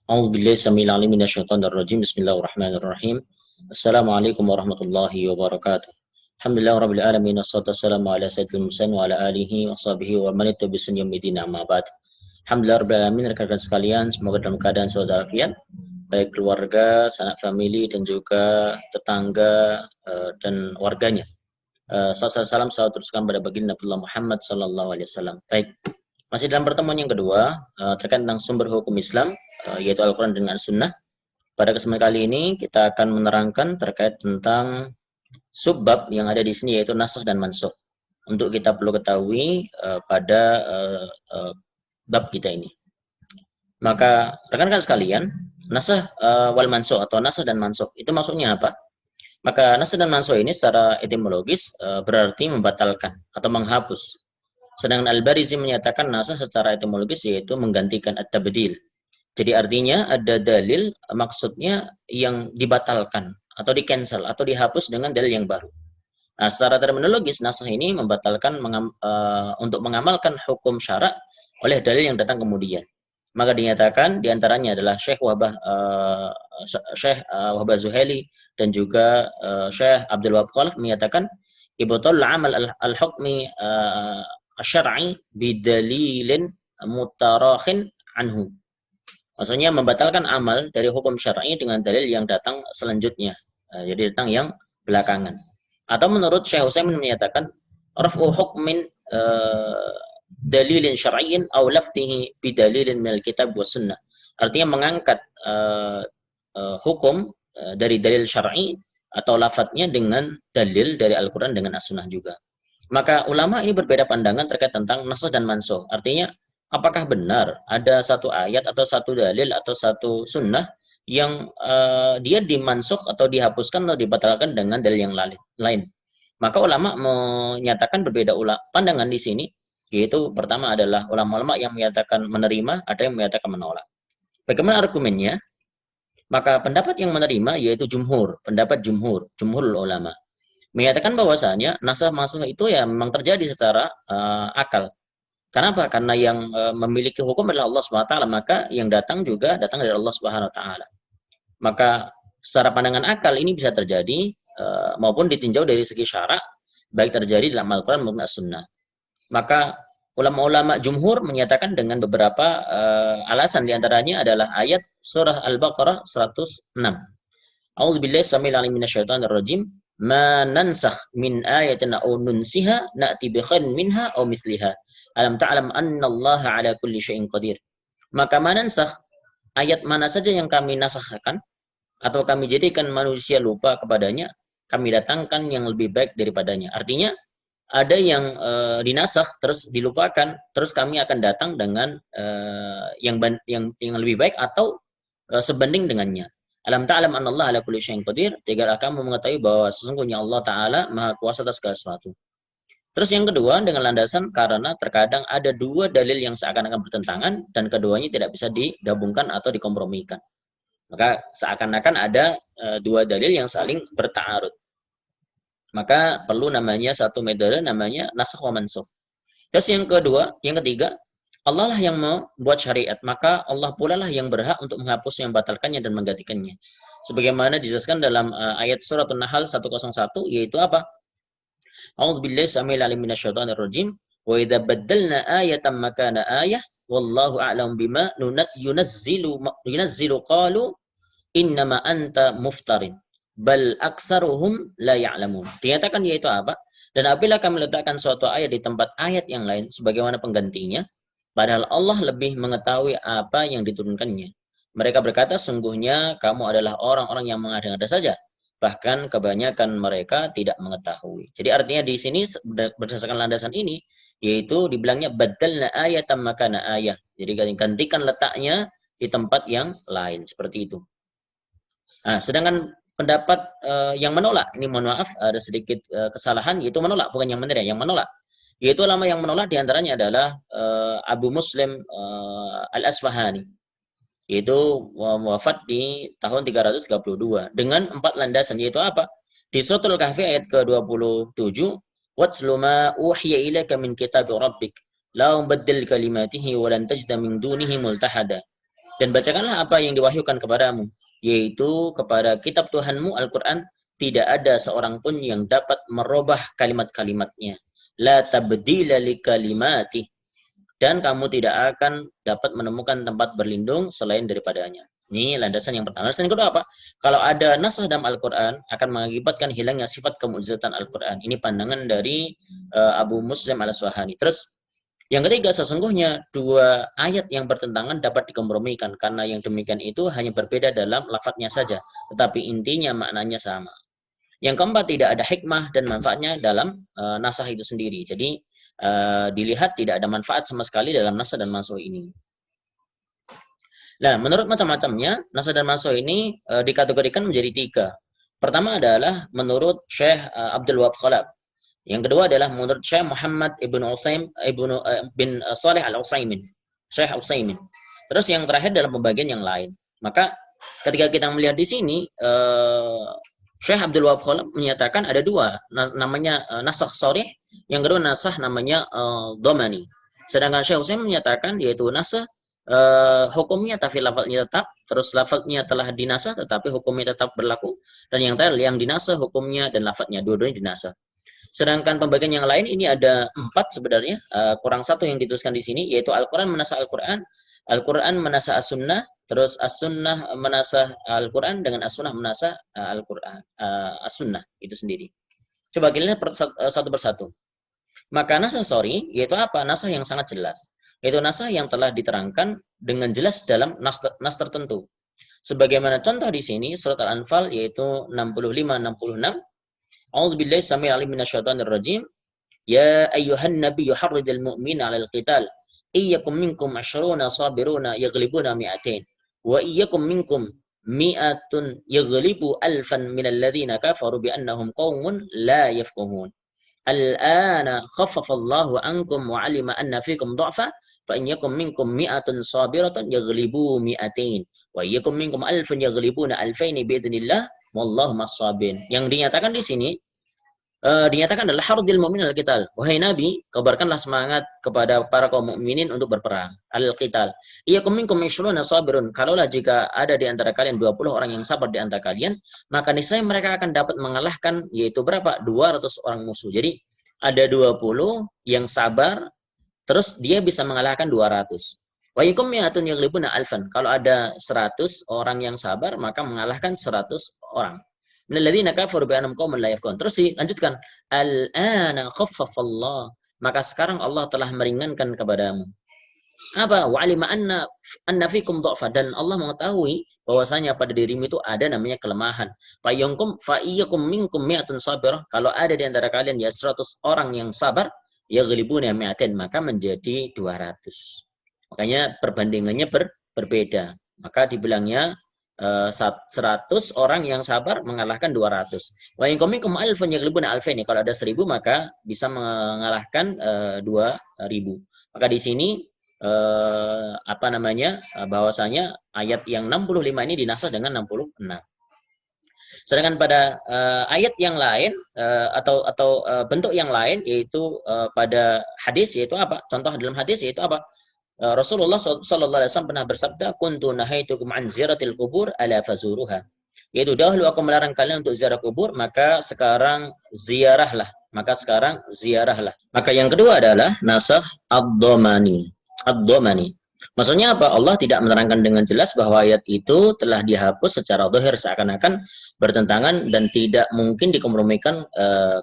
A'udzubillahi samil alim minasyaitonir rajim. Bismillahirrahmanirrahim. Assalamualaikum warahmatullahi wabarakatuh. Alhamdulillah rabbil alamin wassalatu wassalamu ala sayyidil mursalin wa ala alihi wa sahbihi wa man ittabi'a sunnati amma ba'd. Alhamdulillah rabbil alamin, rekan-rekan sekalian, semoga dalam keadaan sehat walafiat, baik keluarga, sanak famili dan juga tetangga dan warganya. Salam teruskan pada baginda Nabi Muhammad sallallahu alaihi wasallam. Baik. Masih dalam pertemuan yang kedua terkait tentang sumber hukum Islam, yaitu Al-Quran dan As-Sunnah. Pada kesempatan kali ini kita akan menerangkan terkait tentang subbab yang ada di sini, yaitu nasakh dan mansukh. Untuk kita perlu ketahui pada bab kita ini. Maka rekan-rekan sekalian, nasakh wal mansukh atau nasakh dan mansukh itu maksudnya apa? Maka nasakh dan mansukh ini secara etimologis berarti membatalkan atau menghapus. Sedangkan Al-Barizi menyatakan nasakh secara etimologis yaitu menggantikan at-tabdil. Jadi artinya ada dalil maksudnya yang dibatalkan atau di-cancel atau dihapus dengan dalil yang baru. Nah, secara terminologis nasakh ini membatalkan untuk mengamalkan hukum syarak oleh dalil yang datang kemudian. Maka dinyatakan diantaranya adalah Syekh Wahbah Zuhaili dan juga Syekh Abdul Wahab Khalaf menyatakan ibtalul amal al-hukmi syar'i bidalilin mutarakhin anhu. Maksudnya membatalkan amal dari hukum syar'i dengan dalil yang datang selanjutnya. Jadi datang yang belakangan. Atau menurut Syekh Utsaimin menyatakan raf'u hukmin dalilin syar'iyyin aw lafdhihi bidalilin minal kitab was sunnah. Artinya mengangkat hukum dari dalil syar'i atau lafadznya dengan dalil dari Al-Qur'an dengan As-Sunnah juga. Maka ulama ini berbeda pandangan terkait tentang nasakh dan mansukh. Artinya, apakah benar ada satu ayat atau satu dalil atau satu sunnah yang dia dimansukh atau dihapuskan atau dibatalkan dengan dalil yang lain. Maka ulama menyatakan berbeda pandangan di sini, yaitu pertama adalah ulama-ulama yang menyatakan menerima, ada yang menyatakan menolak. Bagaimana argumennya? Maka pendapat yang menerima yaitu pendapat jumhur ulama menyatakan bahwasanya nasakh mansukh itu ya memang terjadi secara akal. Kenapa? Karena yang memiliki hukum adalah Allah SWT, maka yang datang juga datang dari Allah SWT. Maka secara pandangan akal ini bisa terjadi maupun ditinjau dari segi syarak, baik terjadi dalam Al-Quran maupun As-Sunnah. Maka ulama-ulama jumhur menyatakan dengan beberapa alasan, diantaranya adalah ayat surah Al-Baqarah 106. A'udzubillahi samil alim minasyaitonir rajim. Ma nansakh min ayatin aw nunsiha na'ti bi khairin minha aw mithliha. Alam ta'lam anna Allah ala kulli syai'in qadir. Maka manansakh, ayat mana saja yang kami nasakhkan atau kami jadikan manusia lupa kepadanya, kami datangkan yang lebih baik daripadanya. Artinya ada yang dinasakh terus dilupakan, terus kami akan datang dengan yang lebih baik atau sebanding dengannya. Alam ta'lam anna Allah ala kulli syai'in qadir, agar kamu mengetahui bahwa sesungguhnya Allah Ta'ala Maha Kuasa atas segala sesuatu. Terus yang kedua dengan landasan karena terkadang ada dua dalil yang seakan-akan bertentangan dan keduanya tidak bisa digabungkan atau dikompromikan. Maka seakan-akan ada dua dalil yang saling berta'arud. Maka perlu namanya satu metode namanya nasakh wa mansukh. Terus yang ketiga, Allah lah yang membuat syariat, maka Allah pula lah yang berhak untuk menghapus yang batalkannya dan menggantikannya. Sebagaimana dijelaskan dalam ayat surat An-Nahl 101, yaitu apa? A'udzubillahi samil alim minasyaitonir rajim. Wa idza baddalna ayatan makana ayah wallahu a'lam bima yunazzilu qalu innama anta muftarin bal aktsaruhum la ya'lamun. Dinyatakan yaitu apa? Dan apabila kami letakkan suatu ayat di tempat ayat yang lain sebagaimana penggantinya, padahal Allah lebih mengetahui apa yang diturunkannya. Mereka berkata, sungguhnya kamu adalah orang-orang yang mengada-ngada saja. Bahkan kebanyakan mereka tidak mengetahui. Jadi artinya di sini berdasarkan landasan ini, yaitu dibilangnya badalna ayatan makana ayah. Jadi gantikan letaknya di tempat yang lain. Seperti itu. Nah, sedangkan pendapat yang menolak, ini mohon maaf ada sedikit kesalahan, yaitu menolak, bukan yang menerima, yang menolak. Yaitu ulama yang menolak diantaranya adalah Abu Muslim Al-Asfahani, yaitu wafat di tahun 332 dengan 4 landasan, yaitu apa? Di Suratul Kahfi ayat ke-27, "Watlu ma uhiya ilaika min kitabi rabbik, la mubaddil kalimatihi wa lan tajida min dunihi multahada." Dan bacakanlah apa yang diwahyukan kepadamu, yaitu kepada kitab Tuhanmu Al-Quran, tidak ada seorang pun yang dapat merubah kalimat-kalimatnya. La tabdila li kalimati, dan kamu tidak akan dapat menemukan tempat berlindung selain daripadanya. Ini landasan yang pertama. Landasan yang kedua apa? Kalau ada nasah dalam Al-Quran akan mengakibatkan hilangnya sifat kemukjizatan Al-Quran. Ini pandangan dari Abu Muslim Al-Asfahani. Terus yang ketiga, sesungguhnya dua ayat yang bertentangan dapat dikompromikan karena yang demikian itu hanya berbeda dalam lafadznya saja, tetapi intinya maknanya sama. Yang keempat, tidak ada hikmah dan manfaatnya dalam nasah itu sendiri. Jadi dilihat tidak ada manfaat sama sekali dalam nasah dan mansuh ini. Nah, menurut macam-macamnya, nasah dan mansuh ini dikategorikan menjadi tiga. Pertama adalah menurut Syekh Abdul Wahab Khalaf. Yang kedua adalah menurut Syekh Muhammad bin Saleh Al-Utsaimin, Syekh Utsaimin. Terus yang terakhir dalam pembagian yang lain. Maka ketika kita melihat di sini, Syekh Abdul Wahab Khalaf menyatakan ada dua, namanya nasakh sharih, yang kedua nasakh namanya dhamani. Sedangkan Syekh Utsaimin menyatakan yaitu nasakh hukumnya tapi lafadznya tetap, terus lafadznya telah dinasakh tetapi hukumnya tetap berlaku, dan yang terakhir yang dinasakh hukumnya dan lafadznya dua-duanya dinasakh. Sedangkan pembagian yang lain ini ada 4 sebenarnya, kurang satu yang dituliskan di sini, yaitu Al-Quran menasah Al-Quran, Al-Quran menasah As-Sunnah, terus As-Sunnah menasah Al-Quran dengan As-Sunnah menasah Al-Quran, As-Sunnah itu sendiri. Coba kita lihat satu persatu. Maka nasah sorry, yaitu apa? Nasah yang sangat jelas. Yaitu nasah yang telah diterangkan dengan jelas dalam nas tertentu. Sebagaimana contoh di sini, surat Al-Anfal yaitu 65-66, A'udzu billahi samil alim minasyaitonir rajim. Ya ayyuhan nabiyyu harridil mu'mina 'alal qital. Iyyakum minkum 'ashruna sabiruna yaghlibuna mi'atain. Wa iyyakum minkum mi'atun yaghlibu alfan minal ladzina kafaru bi annahum qaumun la yafqahun. Al-ana khaffafa Allahu 'ankum wa 'alima anna fikum dha'fa fa in yakum minkum mi'atun sabiratun yaghlibu mi'atain. Wa iyyakum minkum alfun yaghlibuna alfaini bi idznillah wallahu mas-sabirin. Yang dinyatakan di sini dinyatakan adalah hardil mu'min al-qital. Wahai Nabi, kabarkanlah semangat kepada para kaum mukminin untuk berperang. Al-qital. Iyyakum minkum 20 sabirun. Kalaulah jika ada di antara kalian 20 orang yang sabar di antara kalian, maka niscaya mereka akan dapat mengalahkan yaitu berapa? 200 orang musuh. Jadi ada 20 yang sabar, terus dia bisa mengalahkan 200. Wa yakum mi'atun yaghlibuna alfan. Kalau ada 100 orang yang sabar, maka mengalahkan 100 orang. Minalladzina kafaru bi annahum qaumun la yafqahun. Terus dilanjutkan, al-ana khaffafallah. Maka sekarang Allah telah meringankan kepadamu. Apa? Wa alima anna fikum dha'fa, dan Allah mengetahui bahwasanya pada dirimu itu ada namanya kelemahan. Fa iyyakum minkum mi'atun sabirah. Kalau ada di antara kalian ya 100 orang yang sabar, yaghlibuna mi'atain, maka menjadi 200. Makanya perbandingannya berbeda. Maka dibilangnya 100 orang yang sabar mengalahkan 200. Wa in minkum alfun yaghlibuna alfaini. Kalau ada 1000 maka bisa mengalahkan 2000. Maka di sini bahwasanya ayat yang 65 ini dinasah dengan 66. Sedangkan pada ayat yang lain atau bentuk yang lain yaitu pada hadis, yaitu apa? Contoh dalam hadis yaitu apa? Rasulullah sallallahu alaihi wasallam pernah bersabda, "Kuntu nahaitukum an ziyaratil qubur ala fazuruha." Yaitu dahulu aku melarang kalian untuk ziarah kubur, maka sekarang ziarahlah. Maka yang kedua adalah nasakh ad-dhamani. Ad-dhamani. Maksudnya apa? Allah tidak menerangkan dengan jelas bahwa ayat itu telah dihapus secara zahir, seakan-akan bertentangan dan tidak mungkin dikompromikan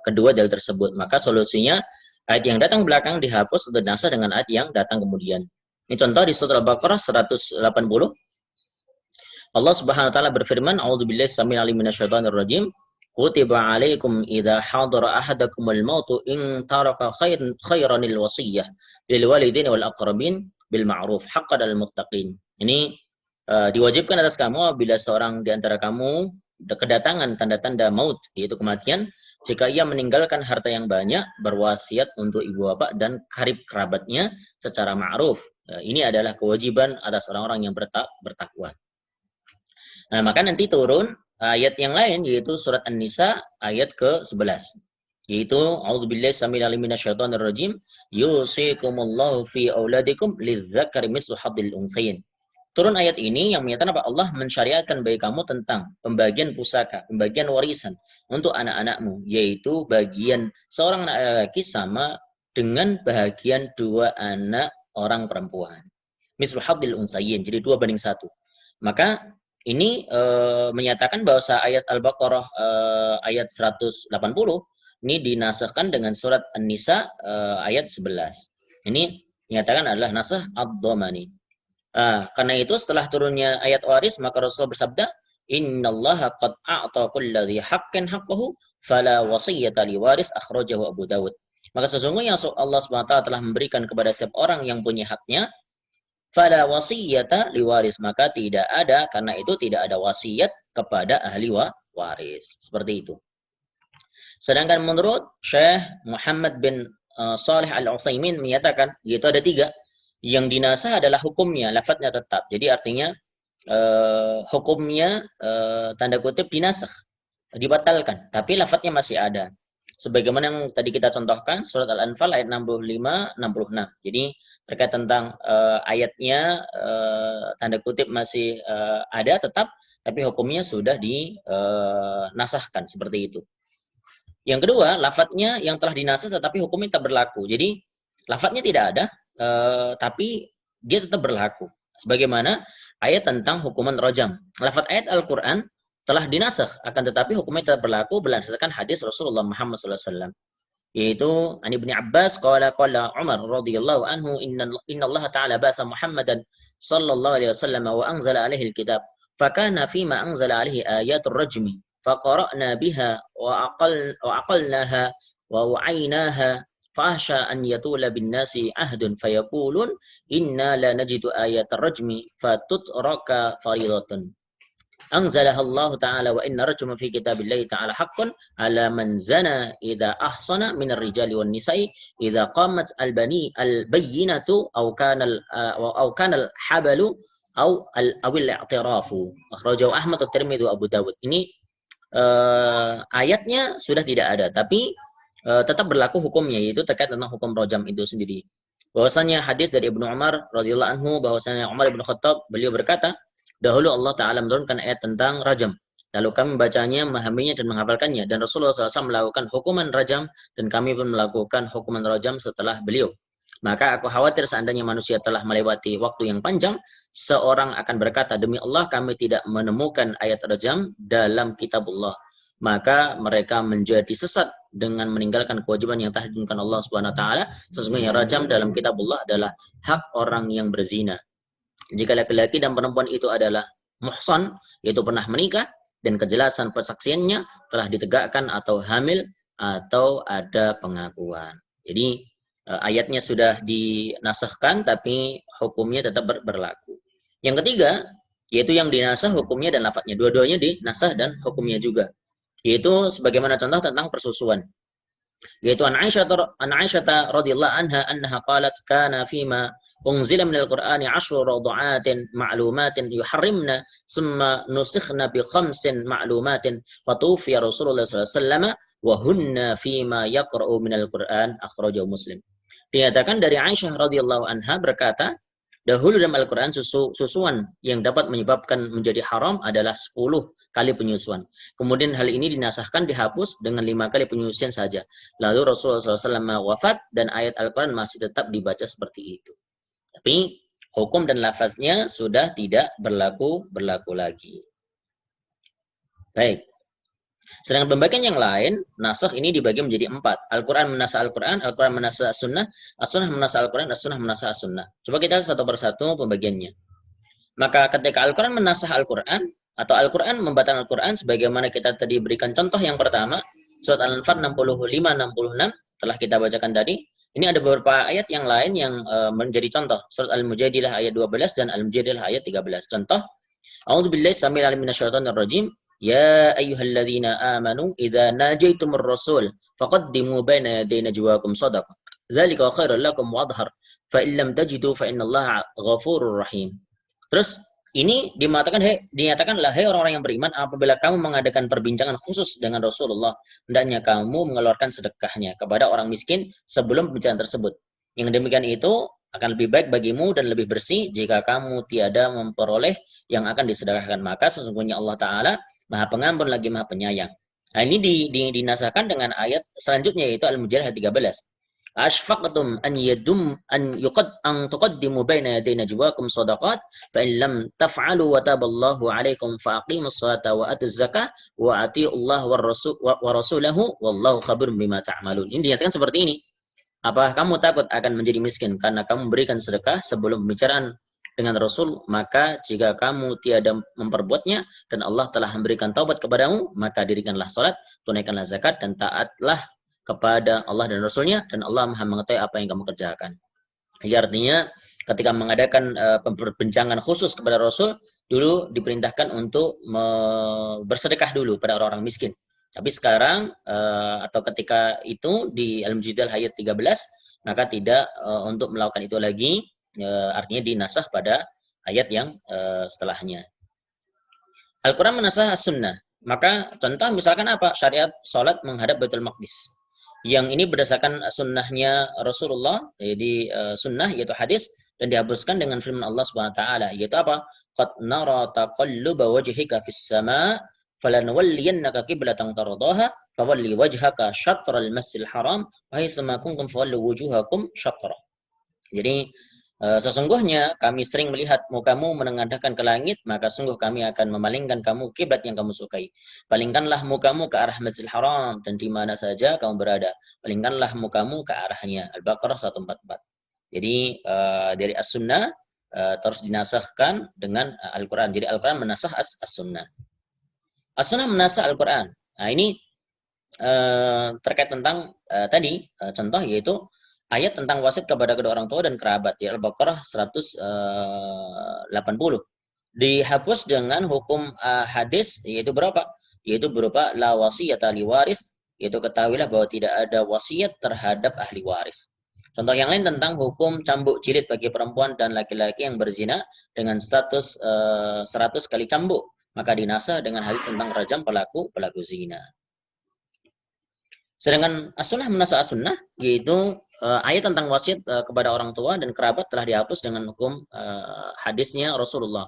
kedua dalil tersebut. Maka solusinya ayat yang datang belakang dihapus atau dinasakh dengan ayat yang datang kemudian. Ini contoh di surat Al-Baqarah 180. Allah Subhanahu wa taala berfirman, "A'udzubillahi samil alim minasyaitonir rajim. Kutiba 'alaikum idza hadara ahadakumul mautu in taraka khairanil wasiyah lil walidaini wal aqrabin bil ma'ruf haqqan 'alal muttaqin." Ini diwajibkan atas kamu bila seorang di antara kamu kedatangan tanda-tanda maut, yaitu kematian, jika ia meninggalkan harta yang banyak, berwasiat untuk ibu bapak dan karib kerabatnya secara ma'ruf. Ini adalah kewajiban atas orang-orang yang bertakwa. Nah, maka nanti turun ayat yang lain, yaitu surat An-Nisa ayat ke-11. Yaitu, A'udzubillahi samil alim minasyaitonir rajim, yusikumullahu fi auladikum lidzakari mislu hadil unsayin. Turun ayat ini yang menyatakan apa? Allah mensyariatkan bagi kamu tentang pembagian pusaka, pembagian warisan untuk anak-anakmu, yaitu bagian seorang anak laki sama dengan bagian dua anak orang perempuan. Mislu hadil unsayin, jadi 2:1. Maka ini menyatakan bahwa ayat Al-Baqarah ayat 180 ini dinasahkan dengan surat An-Nisa ayat 11. Ini menyatakan adalah nasah ad-dhamani. Karena itu setelah turunnya ayat waris, maka Rasulullah bersabda, "Innallaha qad a'ta kulladzi haqqin haqqahu fala wasiyyata liwaris," akhrajahu Abu Dawud. Maka sesungguhnya Allah SWT telah memberikan kepada setiap orang yang punya haknya, fala wasiyyata liwaris, maka tidak ada, karena itu tidak ada wasiat kepada ahli waris. Seperti itu. Sedangkan menurut Syekh Muhammad bin Salih Al-Utsaimin menyatakan, yaitu ada 3. Yang dinasah adalah hukumnya, lafadznya tetap. Jadi artinya hukumnya tanda kutip dinasah, dibatalkan, tapi lafadznya masih ada. Sebagaimana yang tadi kita contohkan, surat Al-Anfal ayat 65-66. Jadi terkait tentang ayatnya tanda kutip masih ada tetap, tapi hukumnya sudah dinasahkan, seperti itu. Yang kedua, lafadznya yang telah dinasah tetapi hukumnya tetap berlaku. Jadi lafadznya tidak ada, tapi dia tetap berlaku. Sebagaimana ayat tentang hukuman rajam. Lafadz ayat Al-Quran telah dinasakh, akan tetapi hukumnya tetap berlaku berdasarkan hadis Rasulullah Muhammad SAW. Yaitu an Ibnu Abbas qala Umar radhiyallahu anhu, inna Allah ta'ala ba'atha Muhammadan sallallahu alaihi wasallam wa anzala alaihi al-kitab fakana fima anzala alaihi ayatul rajmi faqara'na biha wa aqalnaha wa wa'aynaha fahsha an yatula bin nasi ahdun fayaqulun inna la najidu ayatul rajmi fatutraka faridatan. Anzalaha Allah Ta'ala wa inna rajma fi kitabillahi ta'ala haqqun ala man zana idza ahsana min ar-rijali wan nisa'i idza qamat al-bayyinatu aw kana al-habalu aw al-i'tirafu. Akhrajahu Ahmad, At-Tirmidzi, Abu Dawud. Ini ayatnya sudah tidak ada, tapi tetap berlaku hukumnya, yaitu terkait tentang hukum rajam itu sendiri. Bahwasanya hadis dari Ibnu Umar radhiyallahu anhu, bahwasanya Umar bin Khattab, beliau berkata, dahulu Allah Ta'ala menurunkan ayat tentang rajam. Lalu kami membacanya, memahaminya, dan menghafalkannya. Dan Rasulullah SAW melakukan hukuman rajam, dan kami pun melakukan hukuman rajam setelah beliau. Maka aku khawatir seandainya manusia telah melewati waktu yang panjang, seorang akan berkata, demi Allah kami tidak menemukan ayat rajam dalam kitabullah. Maka mereka menjadi sesat dengan meninggalkan kewajiban yang telah ditentukan Allah Subhanahu wa taala. Sesungguhnya rajam dalam kitabullah adalah hak orang yang berzina. Jika laki-laki dan perempuan itu adalah muhsan, yaitu pernah menikah, dan kejelasan persaksiannya telah ditegakkan atau hamil atau ada pengakuan. Jadi ayatnya sudah dinasahkan, tapi hukumnya tetap berlaku. Yang ketiga, yaitu yang dinasah hukumnya dan lafadznya. Dua-duanya dinasah dan hukumnya juga. Yaitu sebagaimana contoh tentang persusuan. Yaitu an Aisyah radhiyallahu anha annaha qalat kana fima unzila minal qur'ani 10 radha'atin ma'lumatin yuharrimna thumma nusikhna bi 5 ma'lumatin fatufiya Rasulullah sallallahu alaihi wasallam wa hunna fima yaqra'u minal qur'an, akhrajahu Muslim. Dinyatakan dari Aisyah radhiyallahu anha berkata, dahulu dalam Al-Quran susuan yang dapat menyebabkan menjadi haram adalah 10 kali penyusuan. Kemudian hal ini dinasahkan, dihapus dengan 5 kali penyusuan saja. Lalu Rasulullah SAW wafat dan ayat Al-Quran masih tetap dibaca seperti itu. Tapi hukum dan lafaznya sudah tidak berlaku lagi. Baik. Sedangkan pembagian yang lain, nasakh ini dibagi menjadi 4. Al-Quran menasakh Al-Quran, Al-Quran menasakh As-Sunnah, As-Sunnah menasakh Al-Quran, As-Sunnah menasakh As-Sunnah. Coba kita satu persatu pembagiannya. Maka ketika Al-Quran menasakh Al-Quran, atau Al-Quran membatalkan Al-Quran, sebagaimana kita tadi berikan contoh yang pertama, surat Al-Anfal 65-66, telah kita bacakan tadi. Ini ada beberapa ayat yang lain yang menjadi contoh. Surat Al-Mujadilah ayat 12 dan Al-Mujadilah ayat 13. Contoh, A'udzubillahi samil alim minasyaitonir rajim. Ya ayyuhalladzina amanu idza najaitumur rasul faqaddimu baina yaday najwakum shadaqah. Dzalika khairul lakum wa adhar. Fa in lam tajidu fa innallaha ghafurur rahim. Terus ini dinyatakanlah hai orang-orang yang beriman, apabila kamu mengadakan perbincangan khusus dengan Rasulullah, hendaknya kamu mengeluarkan sedekahnya kepada orang miskin sebelum pembicaraan tersebut. Yang demikian itu akan lebih baik bagimu dan lebih bersih jika kamu tiada memperoleh yang akan disedekahkan. Maka sesungguhnya Allah Ta'ala Maha Pengampun lagi Maha Penyayang. Nah, ini dinasahkan dengan ayat selanjutnya, yaitu Al-Mujadilah 13. Ashfaqtum an tuqaddimu baina yaday najwakum shadaqat fa in lam taf'alu wa taballahu 'alaikum fa aqimus salata wa atuz zakah wa atiullaha wa rasulahu wallahu khabirum bima ta'malun. Ini dinyatakan seperti ini. Apa kamu takut akan menjadi miskin karena kamu memberikan sedekah sebelum pembicaraan dengan Rasul? Maka jika kamu tiada memperbuatnya dan Allah telah memberikan taubat kepadamu, maka dirikanlah salat, tunaikanlah zakat, dan taatlah kepada Allah dan Rasulnya, dan Allah Maha mengetahui apa yang kamu kerjakan. Ya, artinya ketika mengadakan perbincangan khusus kepada Rasul, dulu diperintahkan untuk bersedekah dulu pada orang-orang miskin. Tapi sekarang atau ketika itu di Al-Mujadilah ayat 13, maka tidak untuk melakukan itu lagi, artinya dinasah pada ayat yang setelahnya. Al-Quran menasah as-sunnah. Maka contoh misalkan apa? Syariat sholat menghadap Baitul Maqdis. Yang ini berdasarkan sunnahnya Rasulullah, jadi sunnah yaitu hadis, dan dihapuskan dengan firman Allah Subhanahu wa taala, yaitu apa? Qad nara taqalluba wajhika fis sama' falanwalliyannaka qiblatan tardaha fawalli wajhaka syatral masjidil haram wa haitsu ma kuntum fawallu wujuhakum syatra. Jadi sesungguhnya kami sering melihat mukamu menengadahkan ke langit, maka sungguh kami akan memalingkan kamu kiblat yang kamu sukai. Palingkanlah mukamu ke arah Masjidil Haram, dan di mana saja kamu berada, palingkanlah mukamu ke arahnya. Al-Baqarah 144. Jadi dari as-sunnah terus dinasahkan dengan Al-Quran. Jadi Al-Quran menasah as-sunnah. As-sunnah menasah Al-Quran. Nah, ini terkait tentang tadi contoh, yaitu ayat tentang wasit kepada kedua orang tua dan kerabat, ya, Al-Baqarah 180. Dihapus dengan hukum hadis, yaitu berapa? Yaitu berupa la wasiyata li waris, yaitu ketahuilah bahwa tidak ada wasiat terhadap ahli waris. Contoh yang lain tentang hukum cambuk jilid bagi perempuan dan laki-laki yang berzina dengan status 100 kali cambuk, maka dinasah dengan hadis tentang rajam pelaku zina. Sedangkan as-sunnah menasah as-sunnah, yaitu ayat tentang wasiat kepada orang tua dan kerabat telah dihapus dengan hukum hadisnya Rasulullah,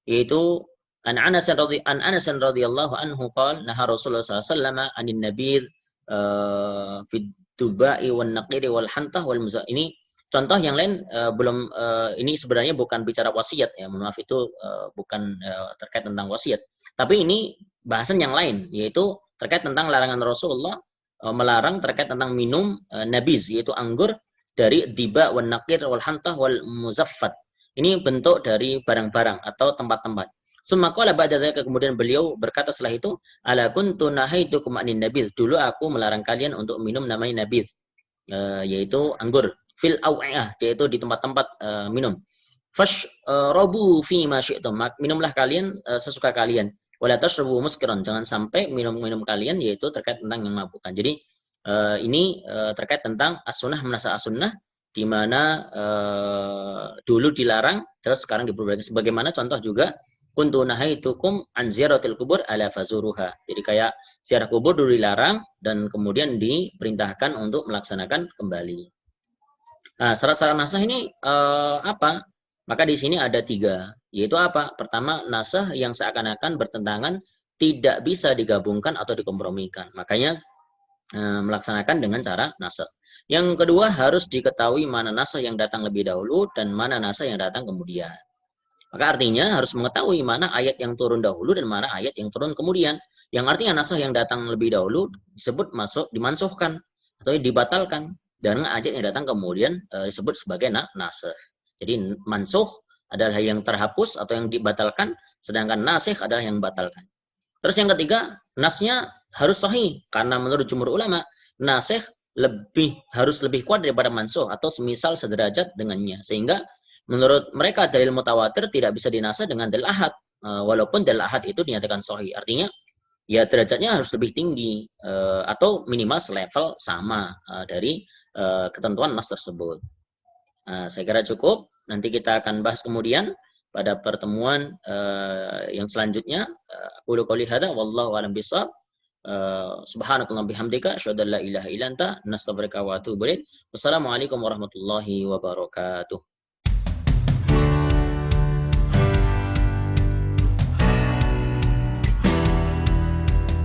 yaitu an Anas radhiyallahu anhu qala naha Rasulullah sallallahu alaihi wasallam anin nabir fi dubai wan naqiri wal hantah wal muza. Ini contoh yang lain belum ini sebenarnya bukan bicara wasiat, ya, mohon maaf, itu bukan terkait tentang wasiat. Tapi ini bahasan yang lain, yaitu terkait tentang larangan Rasulullah melarang terkait tentang minum nabiz, yaitu anggur, dari diba wan naqir wal hantah wal muzaffat. Ini bentuk dari barang-barang atau tempat-tempat. Summa qala ba'da dzalika, kemudian beliau berkata setelah itu, ala kuntu nahaitukum anin nabiz, dulu aku melarang kalian untuk minum namanya nabiz, yaitu anggur, fil aw'iyah, yaitu di tempat-tempat minum. Fashrabu fi ma syi'tum, minumlah kalian sesuka kalian. Wala tashrabu muskiran, jangan sampai minum-minum kalian yaitu terkait tentang yang memabukkan. Jadi ini terkait tentang as-sunnah menasah as-sunnah, di mana dulu dilarang, terus sekarang diperbolehkan. Sebagaimana contoh juga kuntu nahaitukum an ziyaratil kubur ala fazuruha. Jadi kayak ziarah kubur dulu dilarang dan kemudian diperintahkan untuk melaksanakan kembali. Nah, syarat-syarat nasah ini apa? Maka di sini ada 3, yaitu apa? Pertama, nasah yang seakan-akan bertentangan, tidak bisa digabungkan atau dikompromikan. Makanya melaksanakan dengan cara nasah. Yang kedua, harus diketahui mana nasah yang datang lebih dahulu dan mana nasah yang datang kemudian. Maka artinya harus mengetahui mana ayat yang turun dahulu dan mana ayat yang turun kemudian. Yang artinya nasah yang datang lebih dahulu disebut dimansuhkan atau dibatalkan, dan ayat yang datang kemudian disebut sebagai nasah. Jadi mansuh adalah yang terhapus atau yang dibatalkan, sedangkan nasikh adalah yang membatalkan. Terus yang ketiga, nasnya harus sahih, karena menurut jumhur ulama, nasikh harus lebih kuat daripada mansuh atau semisal sederajat dengannya. Sehingga menurut mereka dalil mutawatir tidak bisa dinasah dengan dalil ahad, walaupun dalil ahad itu dinyatakan sahih. Artinya ya derajatnya harus lebih tinggi atau minimal selevel sama dari ketentuan nas tersebut. Saya kira cukup. Nanti kita akan bahas kemudian pada pertemuan yang selanjutnya. Aku qouli hadza wallahu a'lam bishawab. Subhanakallah bihamdika asyhadu an la ilaha illa anta nastaghfiruka wa atubu ilaik. Wassalamualaikum warahmatullahi wabarakatuh.